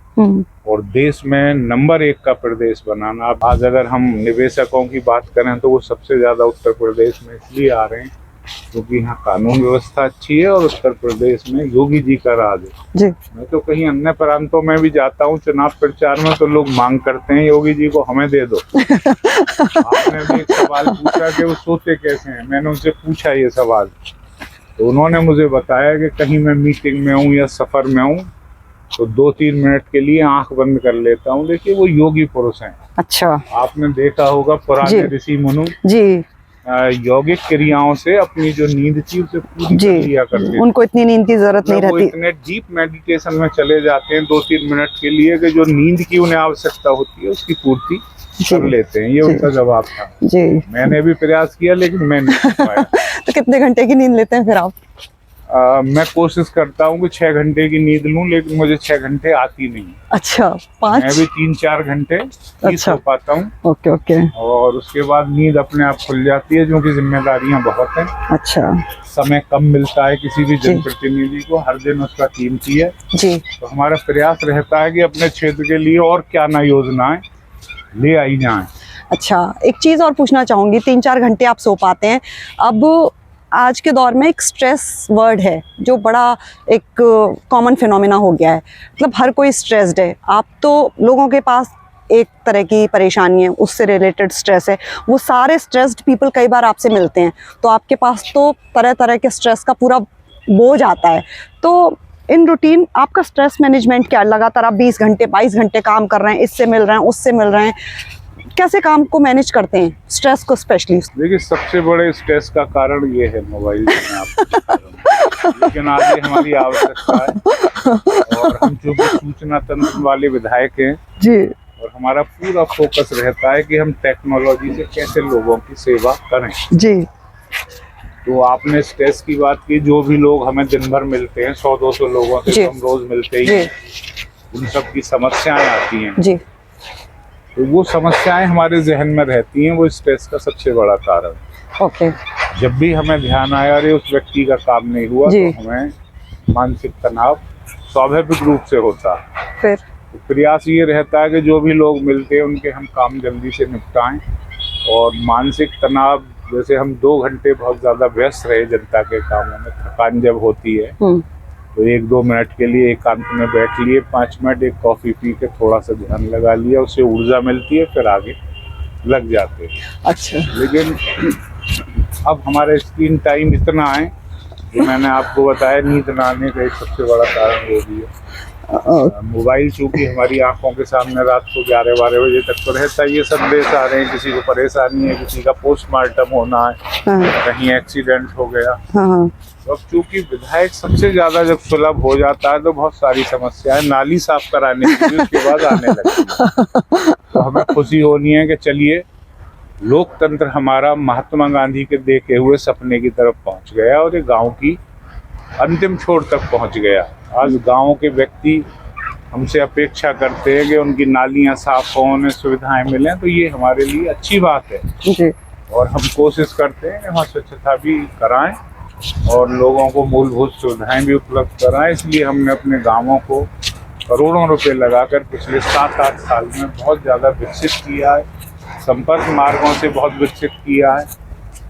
और देश में नंबर 1 का प्रदेश बनाना। अब आज अगर हम निवेशकों की बात करें तो वो सबसे ज्यादा उत्तर प्रदेश में इसलिए आ रहे हैं क्योंकि यहाँ कानून व्यवस्था अच्छी है और उत्तर प्रदेश में योगी जी का राज है जी। मैं तो कहीं अन्य प्रांतों में भी जाता हूँ चुनाव प्रचार में, तो लोग मांग करते हैं योगी जी को हमें दे दो। आपने भी एक सवाल पूछा कि वो सोते कैसे हैं, मैंने उनसे पूछा ये सवाल, तो उन्होंने मुझे बताया कि कहीं मैं मीटिंग में हूँ या सफर में हूँ तो 2-3 मिनट के लिए आंख बंद कर लेता हूँ। देखिए वो योगी पुरुष हैं। अच्छा। आपने देखा होगा पुराने ऋषि मुनु जी यौगिक क्रियाओं से अपनी जो नींद थी उसे पूरी कर लिया करते थे। उनको इतनी नींद की जरूरत नहीं वो रहती। इतने डीप मेडिटेशन में चले जाते हैं 2-3 मिनट के लिए कि जो नींद की उन्हें आवश्यकता होती है उसकी पूर्ति कर लेते हैं। ये उनका जवाब था। जी। मैंने भी प्रयास किया लेकिन मैं नहीं कर पाया। तो कितने घंटे की नींद लेते हैं फिर आप? मैं कोशिश करता हूँ कि 6 घंटे की नींद लूं, लेकिन मुझे 6 घंटे आती नहीं। अच्छा, 5? मैं भी 3-4 घंटे सो पाता हूँ। Okay okay. और उसके बाद नींद अपने आप खुल जाती है क्योंकि जिम्मेदारियां बहुत हैं। अच्छा। समय कम मिलता है किसी भी जनप्रतिनिधि को, हर दिन उसका कीमती है जी। तो हमारा प्रयास रहता है कि अपने क्षेत्र के लिए और क्या नई योजनाएं ले आई जाएं। अच्छा, एक चीज़ और पूछना चाहूँगी, 3-4 घंटे आप सो पाते हैं, अब आज के दौर में एक स्ट्रेस वर्ड है जो बड़ा एक कॉमन फिनोमेना हो गया है, मतलब हर कोई स्ट्रेस्ड है। आप तो लोगों के पास एक तरह की परेशानी है, उससे रिलेटेड स्ट्रेस है, वो सारे स्ट्रेस्ड पीपल कई बार आपसे मिलते हैं, तो आपके पास तो तरह तरह के स्ट्रेस का पूरा बोझ आता है। तो इन रूटीन आपका स्ट्रेस मैनेजमेंट क्या? लगातार आप 20 घंटे 22 घंटे काम कर रहे हैं, इससे मिल रहे हैं, उससे मिल रहे हैं, कैसे काम को मैनेज करते हैं, स्ट्रेस को स्पेशली? देखिए सबसे बड़े स्ट्रेस का कारण ये है मोबाइल, मैं आपको बता रहा हूं। लेकिन आज ये हमारी आवश्यकता है और हम जो भी सूचना तंत्र वाले विधायक हैं जी, और हमारा पूरा फोकस रहता है कि हम टेक्नोलॉजी से कैसे लोगों की सेवा करें। जी। तो आपने स्ट्रेस की बात की, जो भी लोग हमें दिन भर मिलते हैं 100-200 लोगों से हम रोज मिलते ही, उन सब की समस्याएं आती हैं जी। तो वो समस्याएं हमारे जहन में रहती हैं, वो स्ट्रेस का सबसे बड़ा कारण। ओके। जब भी हमें ध्यान आया अरे उस व्यक्ति का काम नहीं हुआ तो हमें मानसिक तनाव स्वाभाविक रूप से होता है। फिर तो प्रयास ये रहता है कि जो भी लोग मिलते हैं उनके हम काम जल्दी से निपटाएं। और मानसिक तनाव, जैसे हम 2 घंटे बहुत ज्यादा व्यस्त रहे जनता के कामों में, थकान जब होती है तो 1-2 मिनट के लिए एकांत में बैठ लिए, 5 मिनट एक कॉफी पी के थोड़ा सा ध्यान लगा लिया, उससे ऊर्जा मिलती है, फिर आगे लग जाते हैं। अच्छा। लेकिन अब हमारे स्क्रीन टाइम इतना है कि मैंने आपको बताया नींद न आने का एक सबसे बड़ा कारण वो भी है। मोबाइल चूंकि हमारी आंखों के सामने रात को 11-12 बजे तक तो रहता है, ये संदेश आ रहे हैं, किसी को परेशानी है, किसी का पोस्टमार्टम होना है, कहीं एक्सीडेंट हो गया। तो अब चूंकि विधायक सबसे ज्यादा जब सुलभ हो जाता है तो बहुत सारी समस्याएं नाली साफ कराने की भी उसके बाद आने लगती है। तो हमें खुशी होनी है कि चलिए लोकतंत्र हमारा महात्मा गांधी के देखे हुए सपने की तरफ पहुंच गया और ये गांव की अंतिम छोर तक पहुंच गया। आज गांव के व्यक्ति हमसे अपेक्षा करते हैं कि उनकी नालियां साफ हों, उन्हें सुविधाएं मिलें, तो ये हमारे लिए अच्छी बात है जी। और हम कोशिश करते हैं कि वहाँ स्वच्छता भी कराएं और लोगों को मूलभूत सुविधाएं भी उपलब्ध कराएं। इसलिए हमने अपने गांवों को करोड़ों रुपए लगाकर पिछले 7-8 साल में बहुत ज़्यादा विकसित किया है, संपर्क मार्गों से बहुत विकसित किया है।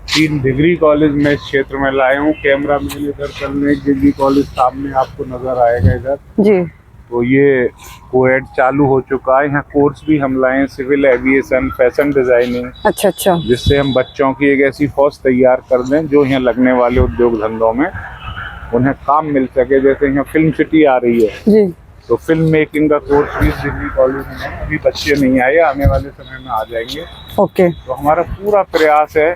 3 डिग्री कॉलेज में इस क्षेत्र में लाए हूँ। कैमरा मैन इधर चलने, एक डिग्री कॉलेज सामने आपको नजर आएगा इधर जी। तो ये कोएड चालू हो चुका है। यहाँ कोर्स भी हम लाए हैं, सिविल एविएशन, फैशन डिजाइनिंग, अच्छा अच्छा, जिससे हम बच्चों की एक ऐसी फौज तैयार कर दें जो यहाँ लगने वाले उद्योग धंधों में उन्हें काम मिल सके। जैसे यहाँ फिल्म सिटी आ रही है जी, तो फिल्म मेकिंग का कोर्स भी डिग्री कॉलेज में अभी बच्चे नहीं आए, आने वाले समय में आ जाएंगे। ओके। तो हमारा पूरा प्रयास है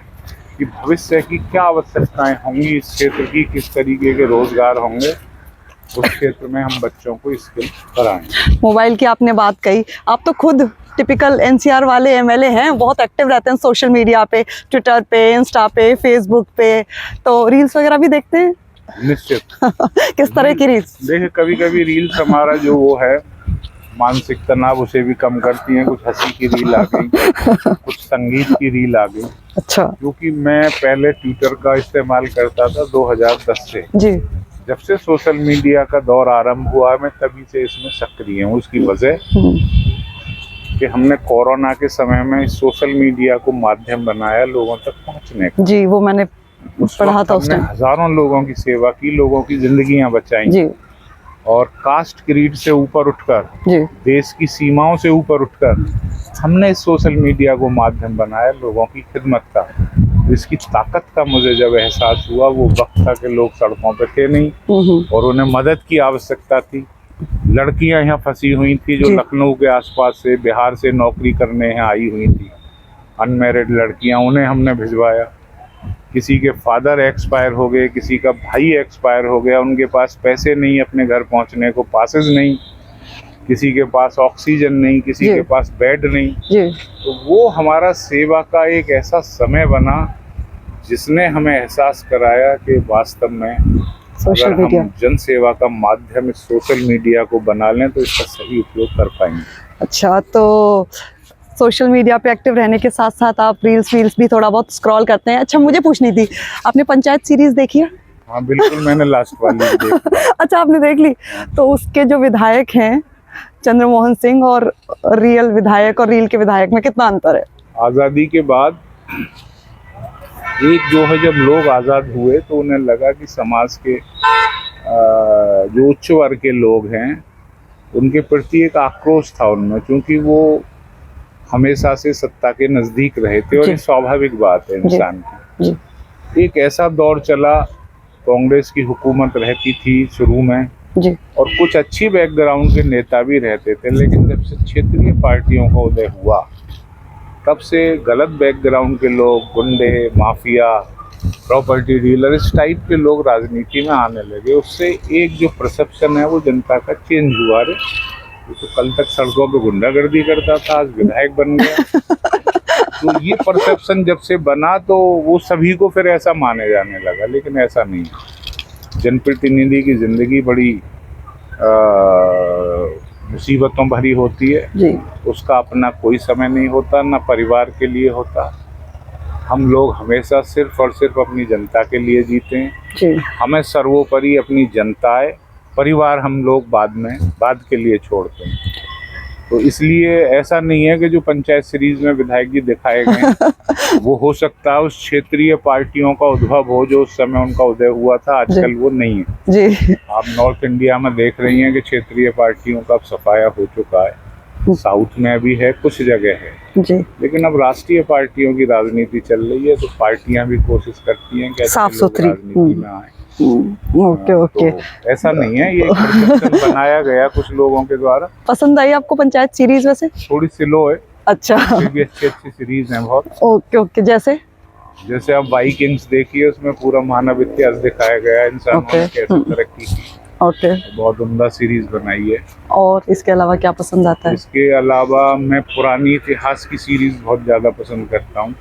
कि भविष्य की क्या आवश्यकताएं होंगी इस क्षेत्र की, किस तरीके के रोजगार होंगे, उस क्षेत्र में हम बच्चों को स्किल कराएं। मोबाइल की आपने बात कही, आप तो खुद टिपिकल एनसीआर वाले एमएलए हैं, बहुत एक्टिव रहते हैं सोशल मीडिया पे, ट्विटर पे, इंस्टा पे, फेसबुक पे, तो रील्स वगैरह भी देखते हैं? निश्चित। किस तरह की रील्स? देखिए, कभी कभी रील्स हमारा जो वो है मानसिक तनाव उसे भी कम करती हैं। कुछ हंसी की रील आ गई, कुछ संगीत की रील आ गई। अच्छा। क्योंकि मैं पहले ट्विटर का इस्तेमाल करता था 2010 से। जी। जब से सोशल मीडिया का दौर आरंभ हुआ मैं तभी से इसमें सक्रिय हूँ। उसकी वजह कि हमने कोरोना के समय में सोशल मीडिया को माध्यम बनाया लोगों तक पहुँचने का। जी, वो मैंने पढ़ा था उस टाइम। हजारों लोगों की सेवा की, लोगों की जिंदगियां बचाई जी। और कास्ट क्रीड से ऊपर उठकर, जी, देश की सीमाओं से ऊपर उठकर हमने इस सोशल मीडिया को माध्यम बनाया लोगों की खिदमत का। इसकी ताकत का मुझे जब एहसास हुआ, वो वक्त था कि लोग सड़कों पर थे नहीं और उन्हें मदद की आवश्यकता थी। लड़कियां यहाँ फंसी हुई थी जो लखनऊ के आसपास से, बिहार से नौकरी करने यहाँ आई हुई थी, अनमैरिड लड़कियां, उन्हें हमने भिजवाया। किसी के फादर एक्सपायर हो गए, किसी का भाई एक्सपायर हो गया, उनके पास पैसे नहीं अपने घर पहुंचने को, पासेस नहीं, किसी के पास ऑक्सीजन नहीं, किसी के पास बेड नहीं। तो वो हमारा सेवा का एक ऐसा समय बना जिसने हमें एहसास कराया कि वास्तव में अगर हम जन सेवा का माध्यम इस सोशल मीडिया को बना लें तो इसका सही उपयोग कर पाएंगे। अच्छा, तो सोशल मीडिया पे एक्टिव रहने के साथ साथ आप रील्स भी थोड़ा बहुत स्क्रॉल करते हैं। अच्छा, मुझे पूछनी थी, आपने पंचायत सीरीज देखी है? हाँ बिल्कुल, मैंने लास्ट वाली देखी। अच्छा, आपने देख ली? तो उसके जो विधायक हैं चंद्रमोहन सिंह और रियल विधायक और रील के विधायक में कितना अंतर है? आज़ादी के बाद एक जो है, जब लोग आज़ाद हुए तो उन्हें लगा कि समाज के जो उच्च वर्ग के लोग हैं उनके प्रति एक आक्रोश था उनमें, क्योंकि वो हमेशा से सत्ता के नजदीक रहे थे और ये स्वाभाविक बात है इंसान की। एक ऐसा दौर चला, कांग्रेस की हुकूमत रहती थी शुरू में जी, और कुछ अच्छी बैकग्राउंड के नेता भी रहते थे, लेकिन जब से क्षेत्रीय पार्टियों का उदय हुआ तब से गलत बैकग्राउंड के लोग, गुंडे, माफिया, प्रॉपर्टी डीलर, इस टाइप के लोग राजनीति में आने लगे। उससे एक जो परसेप्शन है वो जनता का चेंज हुआ। रे तो कल तक सड़कों पे गुंडागर्दी करता था, आज विधायक बन गया। तो ये परसेप्शन जब से बना तो वो सभी को फिर ऐसा माने जाने लगा, लेकिन ऐसा नहीं। जनप्रतिनिधि की जिंदगी बड़ी मुसीबतों भरी होती है जी। उसका अपना कोई समय नहीं होता, ना परिवार के लिए होता। हम लोग हमेशा सिर्फ और सिर्फ अपनी जनता के लिए जीते हैं जी। हमें सर्वोपरि अपनी जनता है, परिवार हम लोग बाद के लिए छोड़ते हैं। तो इसलिए ऐसा नहीं है कि जो पंचायत सीरीज में विधायक जी दिखाए गए वो हो सकता है उस क्षेत्रीय पार्टियों का उद्भव हो जो उस समय उनका उदय हुआ था, आजकल वो नहीं है जी। आप नॉर्थ इंडिया में देख रही हैं कि क्षेत्रीय पार्टियों का सफाया हो चुका है, साउथ में भी है, कुछ जगह है जी। लेकिन अब राष्ट्रीय पार्टियों की राजनीति चल रही है, तो पार्टियां भी कोशिश करती हैं कि साफ सुथरी राजनीति में आए। ओके ओके, तो ऐसा नहीं है, ये परसेप्शन बनाया गया कुछ लोगों के द्वारा। पसंद आई आपको पंचायत सीरीज? वैसे थोड़ी स्लो है। अच्छा, भी अच्छी सीरीज है बहुत। ओके ओके, जैसे आप वाइकिंग्स देखिए, उसमें पूरा मानव इतिहास दिखाया गया है, इंसानों ने कैसे तरक्की की। ओके, बहुत उम्दा सीरीज बनाई है। और इसके अलावा क्या पसंद आता है? इसके अलावा मैं पुरानी इतिहास की सीरीज बहुत ज्यादा पसंद करता हूँ,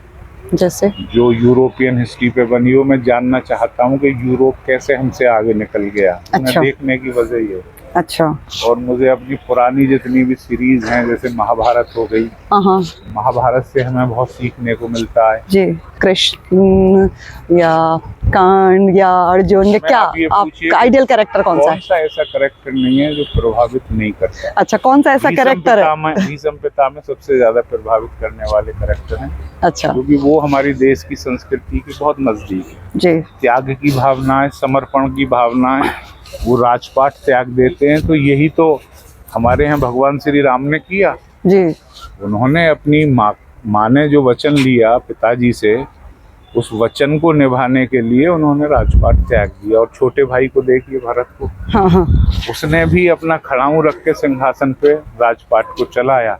जैसे जो यूरोपियन हिस्ट्री पे बनी हो, मैं जानना चाहता हूँ कि यूरोप कैसे हमसे आगे निकल गया। अच्छा। मैं देखने की वजह ये है। अच्छा। और मुझे अपनी पुरानी जितनी भी सीरीज हैं, जैसे महाभारत हो गई, हाँ, महाभारत से हमें बहुत सीखने को मिलता है जी। कृष्ण या कर्ण या अर्जुन या मैं क्या, आप ये पूछिए आपका आइडियल कैरेक्टर कौन सा कौन है? सा ऐसा कैरेक्टर नहीं है जो प्रभावित नहीं करता। अच्छा, कौन सा ऐसा कैरेक्टर है? भीष्म पितामह सबसे ज्यादा प्रभावित करने वाले कैरेक्टर हैं, अच्छा क्योंकि वो हमारी देश की संस्कृति के बहुत नजदीक है। जी। त्याग की भावना है, समर्पण की भावना है, वो राजपाट त्याग देते हैं। तो यही तो हमारे यहाँ भगवान श्री राम ने किया। जी। उन्होंने अपनी माँ ने जो वचन लिया पिताजी से, उस वचन को निभाने के लिए उन्होंने राजपाट त्याग दिया। और छोटे भाई को देखिए, भरत को, हाँ हाँ, उसने भी अपना खड़ाऊं रख के सिंहासन पे राजपाट को चलाया।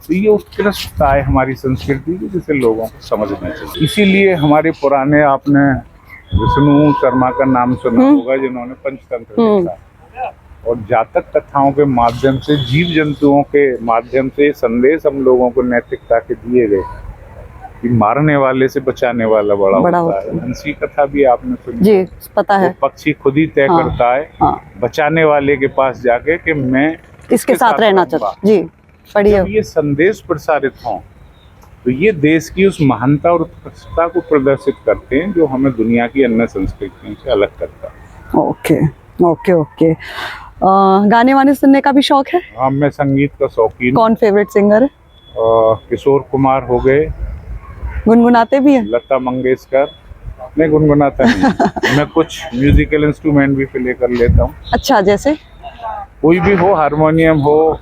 तो ये उत्कृष्टता है हमारी संस्कृति की, जिसे लोगों को समझना चाहिए। इसीलिए हमारे पुराने, आपने विष्णु शर्मा का नाम सुना होगा, जिन्होंने पंचतंत्र लिखा, और जातक कथाओं के माध्यम से, जीव जंतुओं के माध्यम से संदेश हम लोगों को नैतिकता के दिए गए कि मारने वाले से बचाने वाला बड़ा होता है। हंसी कथा भी आपने सुनी जी, पता है। पक्षी खुद ही तय हाँ, करता है बचाने वाले के पास जाके कि मैं इसके साथ रहना चाहता। जी, पढ़िए। ये संदेश प्रसारित हों तो ये देश की उस महानता और उत्कृष्टता को प्रदर्शित करते हैं, जो हमें दुनिया की अन्य संस्कृतियों से अलग करता है। Okay okay okay. गाने वाने सुनने का भी शौक है? हाँ, मैं संगीत का शौकीन। कौन फेवरेट सिंगर है? किशोर कुमार हो गए। गुनगुनाते भी हैं? लता मंगेशकर। नहीं, गुनगुनाता नहीं। मैं कुछ म्यूजिकल इंस्ट्रूमेंट भी प्ले कर लेता हूँ। अच्छा, जैसे? कोई भी हो, हारमोनियम हो,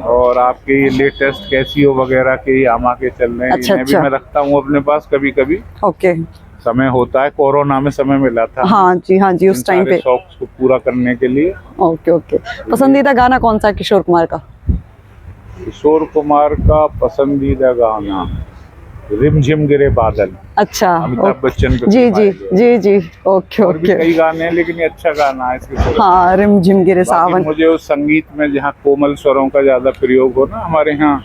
और आपके ये लेटेस्ट कैसियो वगैरह के यामा के चल रहे हैं, इन्हें भी मैं रखता हूँ अपने पास कभी कभी। ओके। समय होता है, कोरोना में समय मिला था। हाँ जी, हाँ जी, उस टाइम पे शौक को पूरा करने के लिए। Okay okay. पसंदीदा गाना कौन सा किशोर कुमार का? किशोर कुमार का पसंदीदा गाना रिमझिम गिरे बादल। अच्छा, अमिताभ बच्चन पे। जी जी जी जी, ओके और भी ओके। कई गाने हैं, लेकिन ये अच्छा गाना है इसके। हाँ, रिमझिम गिरे सावन। मुझे उस संगीत में जहाँ कोमल स्वरों का ज्यादा प्रयोग हो ना, हमारे यहाँ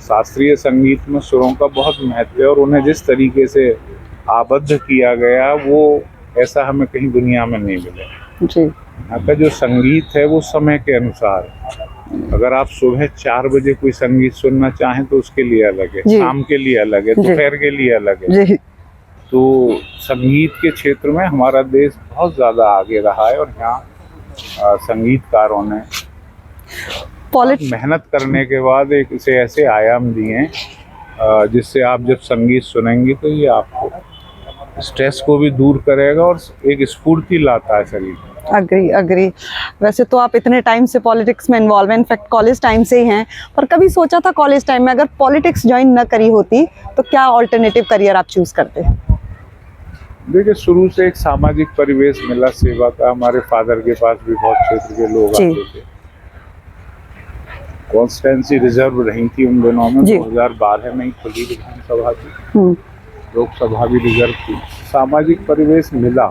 शास्त्रीय संगीत में स्वरों का बहुत महत्व है, और उन्हें जिस तरीके से आबद्ध किया गया, वो ऐसा हमें कहीं दुनिया में नहीं मिले जी। यहाँ का जो संगीत है वो समय के अनुसार, अगर आप सुबह 4 बजे कोई संगीत सुनना चाहें तो उसके लिए अलग है, शाम के लिए अलग है, दोपहर के लिए अलग है। तो संगीत के क्षेत्र में हमारा देश बहुत ज्यादा आगे रहा है, और यहाँ संगीतकारों ने मेहनत करने के बाद एक इसे ऐसे आयाम दिए हैं जिससे आप जब संगीत सुनेंगे तो ये आपको स्ट्रेस को भी दूर करेगा और एक स्फूर्ति लाता है शरीर। Agree agree. वैसे तो आप इतने टाइम से पॉलिटिक्स में इन्वॉल्व हैं, इनफैक्ट कॉलेज टाइम से ही हैं, पर कभी सोचा था कॉलेज टाइम में अगर पॉलिटिक्स ज्वाइन न करी होती तो क्या ऑल्टरनेटिव करियर आप चूज करते? देखिए, शुरू से एक सामाजिक परिवेश मिला सेवा का। हमारे फादर के पास भी बहुत क्षेत्र के लोग आते थे। कॉन्स्टिट्यूंसी रिजर्व रही थी उन दिनों में। 2012 में ही खुली विधानसभा थी, लोकसभा भी रिजर्व थी। सामाजिक परिवेश मिला,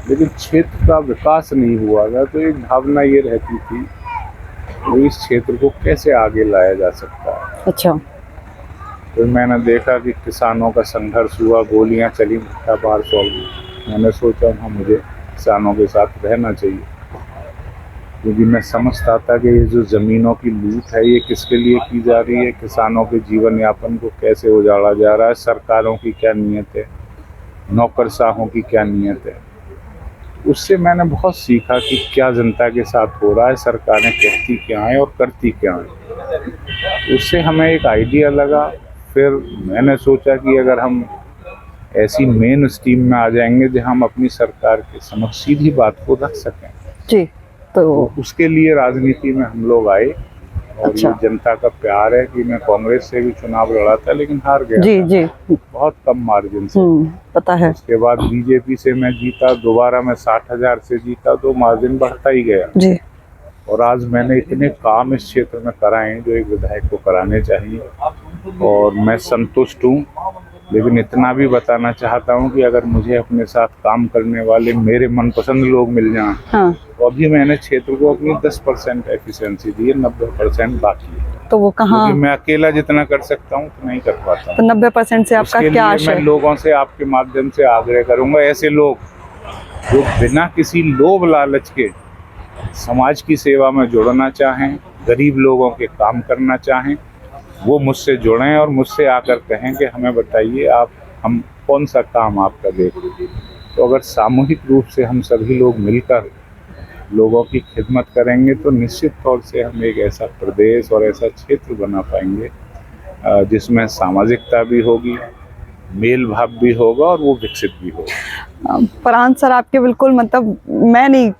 लेकिन क्षेत्र का विकास नहीं हुआ था। तो एक भावना ये रहती थी कि इस क्षेत्र को कैसे आगे लाया जा सकता है। अच्छा। तो मैंने देखा कि किसानों का संघर्ष हुआ, गोलियां चली बार सॉल्व। मैंने सोचा हाँ, मुझे किसानों के साथ रहना चाहिए, क्योंकि मैं समझता था कि ये जो ज़मीनों की लूट है ये किसके लिए की जा रही है, किसानों के जीवन यापन को कैसे उजाड़ा जा रहा है, सरकारों की क्या नीयत है, नौकरशाहों की क्या नीयत है। उससे मैंने बहुत सीखा कि क्या जनता के साथ हो रहा है, सरकारें कहती क्या हैं और करती क्या हैं। उससे हमें एक आइडिया लगा। फिर मैंने सोचा कि अगर हम ऐसी मेन स्ट्रीम में आ जाएंगे जहां हम अपनी सरकार के समक्ष सीधी बात को रख सकें जी, तो उसके लिए राजनीति में हम लोग आए। और अच्छा। ये जनता का प्यार है कि मैं कांग्रेस से भी चुनाव लड़ा था, लेकिन हार गया जी था। जी, बहुत कम मार्जिन से। पता है। उसके बाद बीजेपी से मैं जीता, दोबारा मैं 60,000 से जीता, तो मार्जिन बढ़ता ही गया जी। और आज मैंने इतने काम इस क्षेत्र में कराए जो एक विधायक को कराने चाहिए, और मैं संतुष्ट हूँ। लेकिन इतना भी बताना चाहता हूँ कि अगर मुझे अपने साथ काम करने वाले मेरे मनपसंद लोग मिल जाएं, हाँ, तो अभी मैंने क्षेत्र को अपनी 10% एफिशिएंसी दी है, 90% बाकी है। तो वो कहाँ, क्योंकि मैं अकेला जितना कर सकता हूँ उतना ही कर पाता तो हूँ। 90% से आपका उसके क्या लिए आशय मैं है? लोगों से आपके माध्यम से आग्रह करूंगा, ऐसे लोग जो बिना किसी लोभ लालच के समाज की सेवा में जुड़ना चाहें, गरीब लोगों के काम करना चाहें, वो मुझसे जुड़ें और मुझसे आकर कहें कि हमें बताइए आप, हम कौन सा काम आपका देखें। तो अगर सामूहिक रूप से हम सभी लोग मिलकर लोगों की खिदमत करेंगे तो निश्चित तौर से हम एक ऐसा प्रदेश और ऐसा क्षेत्र बना पाएंगे जिसमें सामाजिकता भी होगी, मेल भाव भी होगा और वो विकसित भी होगा। फरहान सर, आपके बिल्कुल मतलब मैं नहीं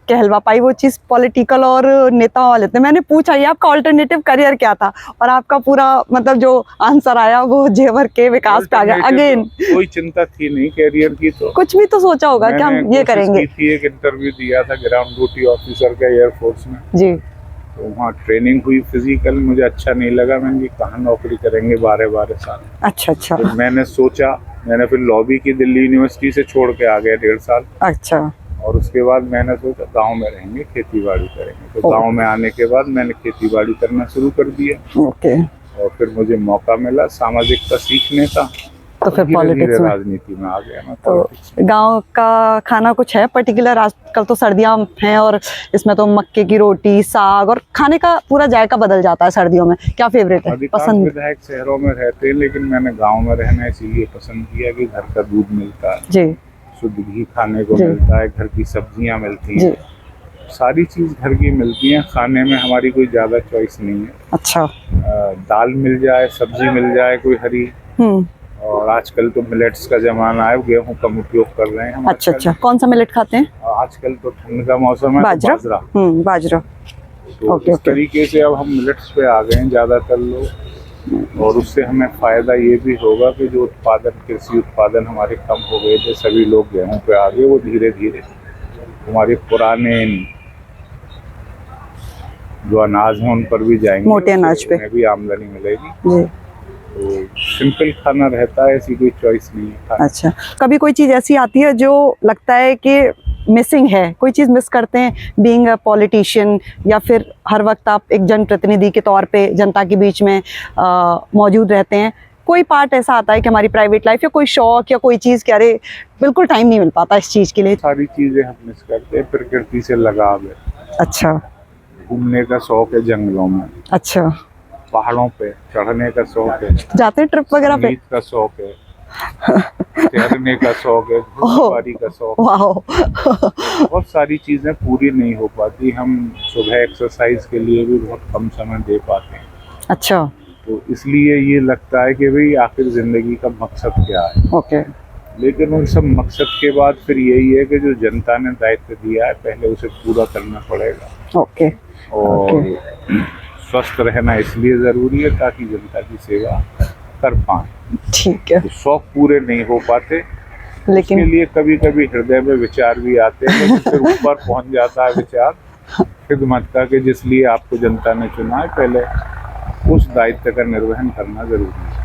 कहलवा पाई वो चीज़ पॉलिटिकल और नेताओं वाले थे। मैंने पूछा ये आपका ऑल्टरनेटिव करियर क्या था, और आपका पूरा मतलब जो आंसर आया वो जेवर के विकास पे आ गया। अगेन कोई चिंता थी नहीं कैरियर की, तो कुछ भी तो सोचा होगा कि हम ये करेंगे। एक इंटरव्यू दिया था ग्राउंड ड्यूटी ऑफिसर का एयरफोर्स में जी, तो वहाँ ट्रेनिंग हुई फिजिकल, मुझे अच्छा नहीं लगा। मैंने कहाँ नौकरी करेंगे 12-12 साल। अच्छा अच्छा फिर मैंने सोचा, मैंने फिर लॉबी की दिल्ली यूनिवर्सिटी से छोड़ के आ गया 1.5 साल। अच्छा, और उसके बाद मैंने सोचा गांव में रहेंगे, खेती बाड़ी करेंगे। तो गांव में आने के बाद मैंने खेती बाड़ी करना शुरू कर दिया। ओके, और फिर मुझे मौका मिला सामाजिकता सीखने का, तो फिर पॉलिटिक्स में, राजनीति में आ गया मैं। तो गांव का खाना कुछ है पर्टिकुलर? आजकल तो सर्दियां हैं और इसमें तो मक्के की रोटी, साग और खाने का पूरा जायका बदल जाता है सर्दियों में। क्या फेवरेट है, पसंद? विधायक शहरों में रहते हैं, लेकिन मैंने गांव में रहना इसीलिए पसंद किया कि घर का दूध मिलता है जी, शुद्ध घी खाने को मिलता है, घर की सब्जियां मिलती हैं, सारी चीज घर की मिलती हैं। खाने में हमारी कोई ज्यादा चॉइस नहीं है। अच्छा, दाल मिल जाए, सब्जी मिल जाए कोई हरी, और आजकल तो मिलेट्स का जमाना है, गेहूं कम उपयोग कर रहे हैं। अच्छा अच्छा, कौन सा मिलेट खाते हैं? आजकल तो ठंड का मौसम है, बाजरा, बाजरा। बाजरा। तो इस तरीके से अब हम मिलेट्स पे आ गए हैं ज्यादातर लोग, और उससे हमें फायदा ये भी होगा कि जो उत्पादन, कृषि उत्पादन हमारे कम हो गए थे, सभी लोग गेहूं पे आ गए, वो धीरे धीरे हमारे पुराने जो अनाज हैं उन पर भी जाएंगे, मोटे अनाज पे भी आमदनी मिलेगी जी। तो सिंपल खाना रहता है, ऐसी कोई चॉइस नहीं है। अच्छा, कभी कोई चीज़ ऐसी आती है जो लगता है कि मिसिंग है, कोई चीज़ मिस करते हैं बीइंग अ पॉलिटिशियन, या फिर हर वक्त आप एक जनप्रतिनिधि के तौर पे जनता के बीच में मौजूद रहते हैं? कोई पार्ट ऐसा आता है कि हमारी प्राइवेट लाइफ या कोई शौक या कोई चीज़ कि अरे बिल्कुल टाइम नहीं मिल पाता इस चीज़ के लिए? सारी चीज़ें हम मिस करते हैं। प्रकृति से लगाव है। अच्छा, घूमने का शौक है जंगलों में, अच्छा, पहाड़ों पे चढ़ने का शौक है, जाते हैं ट्रिप वगैरह पे? संगीत का शौक है, तैरने का शौक है, घोड़सवारी का शौक है। बहुत सारी चीजें पूरी नहीं हो पाती। हम सुबह एक्सरसाइज के लिए भी बहुत कम समय दे पाते हैं। अच्छा, तो इसलिए ये लगता है कि भाई आखिर जिंदगी का मकसद क्या है। ओके, लेकिन उन सब मकसद के बाद फिर यही है कि जो जनता ने दायित्व दिया है पहले उसे पूरा करना पड़ेगा। ओके, और स्वस्थ रहना इसलिए जरूरी है ताकि जनता की सेवा कर पाए। ठीक है। तो शौक पूरे नहीं हो पाते, लेकिन उसके लिए कभी कभी हृदय में विचार भी आते हैं, लेकिन फिर ऊपर पहुंच जाता है विचार खिदमत का कि जिस लिए आपको जनता ने चुना है, पहले उस दायित्व का निर्वहन करना जरूरी है।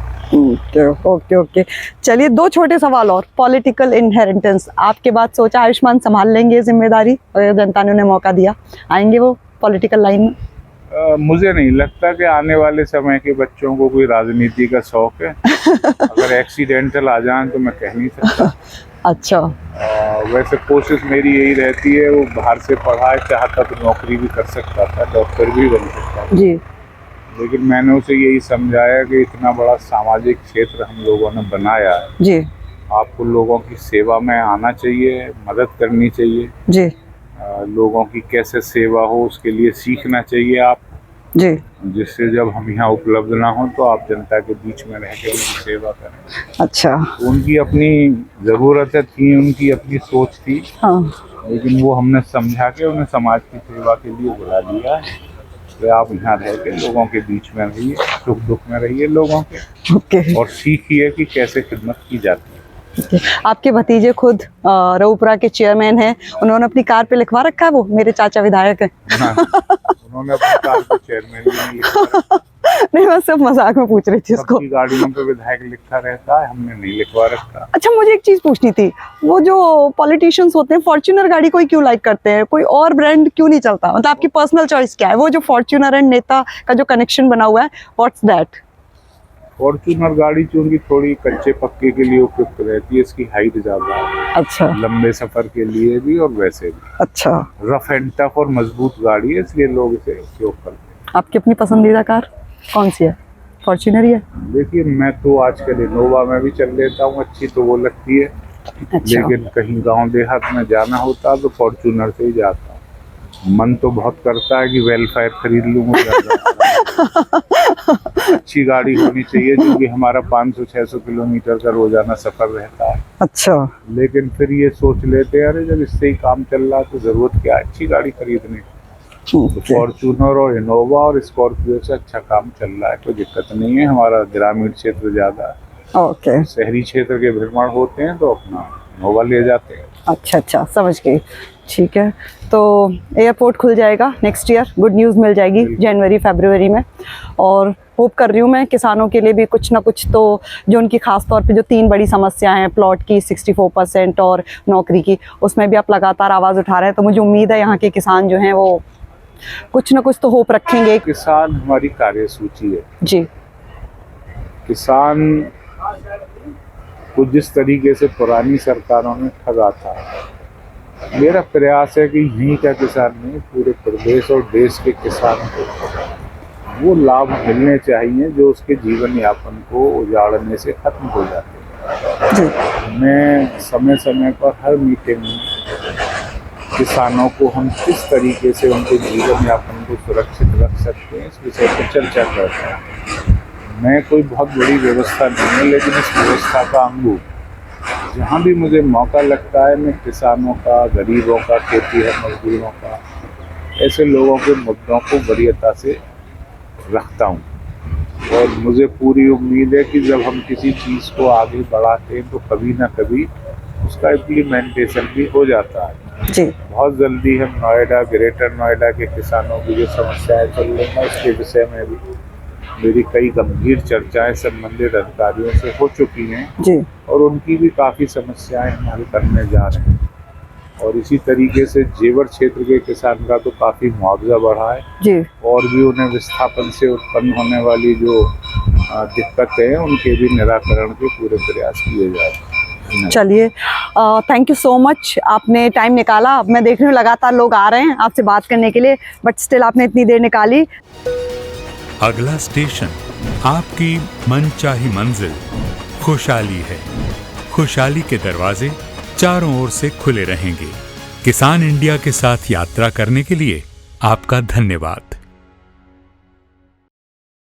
ओके ओके, चलिए 2 छोटे सवाल और। पॉलिटिकल इनहेरिटेंस, आपके बाद सोचा आयुष्मान संभाल लेंगे जिम्मेदारी, अगर जनता ने उन्हें मौका दिया, आएंगे वो पॉलिटिकल लाइन में? मुझे नहीं लगता कि आने वाले समय के बच्चों को कोई राजनीति का शौक है। अगर एक्सीडेंटल आ जाए तो मैं कह नहीं सकता। अच्छा, वैसे कोशिश मेरी यही रहती है, वो बाहर से पढ़ा है, चाहता तो नौकरी भी कर सकता था, डॉक्टर भी बन सकता था जी, लेकिन मैंने उसे यही समझाया कि इतना बड़ा सामाजिक क्षेत्र हम लोगों ने बनाया है जी, आपको लोगों की सेवा में आना चाहिए, मदद करनी चाहिए जी, लोगों की कैसे सेवा हो उसके लिए सीखना चाहिए आप जी, जिससे जब हम यहाँ उपलब्ध ना हो तो आप जनता के बीच में रह के उनकी सेवा करें। अच्छा, उनकी अपनी ज़रूरतें थी, उनकी अपनी सोच थी, हाँ, लेकिन वो हमने समझा के उन्हें समाज की सेवा के लिए बुला लिया है। तो आप यहाँ रह के लोगों के बीच में रहिए, सुख दुख में रहिए लोगों के, ओके, और सीखिए कि कैसे खिदमत की जाती है। आपके भतीजे खुद रऊपुरा के चेयरमैन हैं, उन्होंने अपनी कार पे लिखवा रखा है वो मेरे चाचा विधायक हैं। उन्होंने अपनी कार को चेयरमैन भी नहीं लिखा। नहीं, मैं सिर्फ मजाक में पूछ रही थी इसको। सबकी गाड़ियों पे विधायक लिखा रहता है, हमने नहीं लिखवा रखा। अच्छा, मुझे एक चीज पूछनी थी, वो जो पॉलिटिशियंस होते हैं फॉर्च्यूनर गाड़ी को ही क्यों लाइक करते हैं, कोई और ब्रांड क्यों नहीं चलता? मतलब आपकी पर्सनल चॉइस क्या है? वो जो फॉर्च्यूनर एंड नेता का जो कनेक्शन बना हुआ है, व्हाट्स दैट? फॉर्च्यूनर गाड़ी चूंकि थोड़ी कच्चे पक्के के लिए उपयुक्त रहती है, इसकी हाइट ज्यादा है। अच्छा, लंबे सफर के लिए भी और वैसे भी। अच्छा। रफ एंड टफ और मजबूत गाड़ी है, इसलिए लोग इसे उपयोग करते हैं। आपकी अपनी पसंदीदा कार कौन सी है? फॉर्च्यूनर ही है? देखिए, मैं तो आजकल इनोवा में भी चल लेता हूँ, अच्छी तो वो लगती है। अच्छा। लेकिन कहीं गांव देहात में जाना होता तो फॉर्च्यूनर से ही जाता हूँ। मन तो बहुत करता है कि वेलफेयर खरीद लूँ, अच्छी गाड़ी होनी चाहिए, जो कि हमारा 500-600 किलोमीटर का रोजाना सफर रहता है। अच्छा। लेकिन फिर ये सोच लेते हैं, अरे जब इससे ही काम चल रहा तो जरूरत क्या अच्छी गाड़ी खरीदने की। तो फॉर्च्यूनर और इनोवा और स्कॉर्पियो से अच्छा काम चल रहा है, कोई दिक्कत नहीं है। हमारा ग्रामीण क्षेत्र ज्यादा है, ओके। शहरी क्षेत्र के भ्रमण होते हैं तो अपना इनोवा ले जाते हैं। अच्छा अच्छा, समझ गई। ठीक है, तो एयरपोर्ट खुल जाएगा नेक्स्ट ईयर, गुड न्यूज़ मिल जाएगी जनवरी फरवरी में। और होप कर रही हूँ मैं किसानों के लिए भी कुछ ना कुछ, तो जो उनकी खास तौर पे जो 3 बड़ी समस्याएं हैं, प्लॉट की 64% और नौकरी की, उसमें भी आप लगातार आवाज़ उठा रहे हैं। तो मुझे उम्मीद है यहाँ के किसान जो हैं वो कुछ ना कुछ तो होप रखेंगे। किसान हमारी कार्यसूची है जी। किसान को जिस तरीके से पुरानी सरकारों ने ठगा था, मेरा प्रयास है कि यहीं का किसान नहीं, पूरे प्रदेश और देश के किसान को वो लाभ मिलने चाहिए जो उसके जीवन यापन को उजाड़ने से खत्म हो जाते हैं। मैं समय समय पर हर मीटिंग में किसानों को हम किस तरीके से उनके जीवन यापन को सुरक्षित रख सकते हैं, इस विषय पर चर्चा करता हूँ। मैं कोई बहुत बड़ी व्यवस्था नहीं है, लेकिन इस व्यवस्था का अंग हूँ। जहाँ भी मुझे मौका लगता है, मैं किसानों का, गरीबों का, खेती है मजदूरों का, ऐसे लोगों के मुद्दों को वरीयता से रखता हूँ। और मुझे पूरी उम्मीद है कि जब हम किसी चीज़ को आगे बढ़ाते हैं तो कभी ना कभी उसका इम्प्लीमेंटेशन भी हो जाता है। जी। बहुत जल्दी हम नोएडा, ग्रेटर नोएडा के किसानों की जो समस्याएं चल रही हैं, उसके विषय में भी मेरी कई गंभीर चर्चाएं संबंधित अधिकारियों से हो चुकी हैं जी। और उनकी भी काफ़ी समस्याएं हम हल करने जा रहे हैं। और इसी तरीके से जेवर क्षेत्र के किसान का तो काफ़ी मुआवजा बढ़ा है जी। और भी उन्हें विस्थापन से उत्पन्न होने वाली जो दिक्कतें हैं उनके भी निराकरण के पूरे प्रयास किए जा रहे हैं। चलिए, थैंक यू सो मच, आपने टाइम निकाला। अब मैं देख रही हूँ लगातार लोग आ रहे हैं आपसे बात करने के लिए, बट स्टिल आपने इतनी देर निकाली। अगला स्टेशन आपकी मनचाही मंजिल खुशहाली है। खुशहाली के दरवाजे चारों ओर से खुले रहेंगे। किसान इंडिया के साथ यात्रा करने के लिए आपका धन्यवाद।